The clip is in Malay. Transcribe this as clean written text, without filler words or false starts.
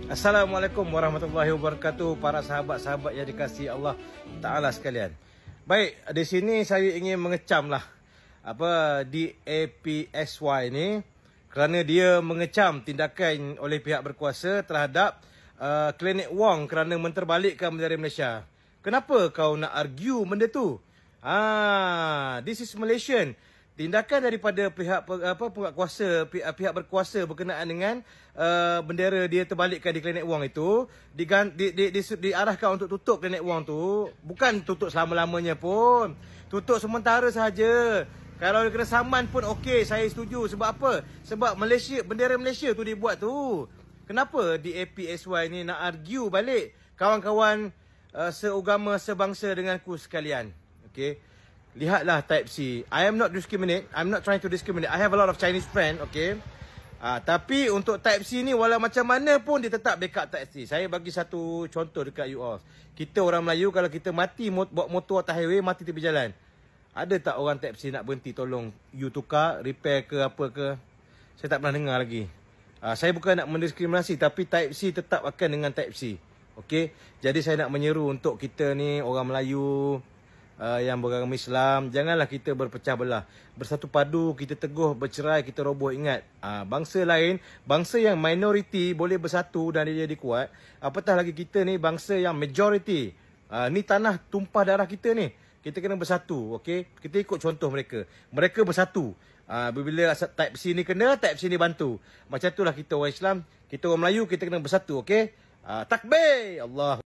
Assalamualaikum warahmatullahi wabarakatuh, para sahabat-sahabat yang dikasihi Allah Ta'ala sekalian. Baik, di sini saya ingin mengecam lah DAPSY ni kerana dia mengecam tindakan oleh pihak berkuasa terhadap Klinik Wong kerana menterbalikkan bendera Malaysia. Kenapa kau nak argue benda tu? This is Malaysian. Tindakan daripada pihak pihak berkuasa berkenaan dengan bendera dia terbalikkan di Klinik Wong itu diarahkan untuk tutup Klinik Wong tu. Bukan tutup selama-lamanya pun. Tutup sementara sahaja. Kalau dia kena saman pun okey, saya setuju. Sebab apa? Sebab Malaysia, bendera Malaysia tu dibuat tu. Kenapa DAPSY ni nak argue balik kawan-kawan seagama, sebangsa denganku sekalian? Okey. Lihatlah Type C. I am not discriminate. I'm not trying to discriminate. I have a lot of Chinese friend, okay. Tapi untuk Type C ni, walau macam mana pun dia tetap backup Type C. Saya bagi satu contoh dekat you all. Kita orang Melayu, kalau kita mati bawa motor atas highway, mati tepi jalan, ada tak orang Type C nak berhenti tolong you tukar, repair ke apa ke? Saya tak pernah dengar lagi. Saya bukan nak mendiskriminasi, tapi Type C tetap akan dengan Type C. Okay. Jadi saya nak menyeru untuk kita ni, orang Melayu yang beragama Islam, janganlah kita berpecah belah. Bersatu padu, kita teguh, bercerai, kita roboh. Ingat, bangsa lain, bangsa yang minoriti boleh bersatu dan dia jadi kuat. Apatah lagi kita ni bangsa yang majority. Ni tanah tumpah darah kita ni. Kita kena bersatu, okey? Kita ikut contoh mereka. Mereka bersatu. Bila Type C ni kena, Type C ni bantu. Macam itulah kita orang Islam, kita orang Melayu, kita kena bersatu, okey? Takbir! Allah.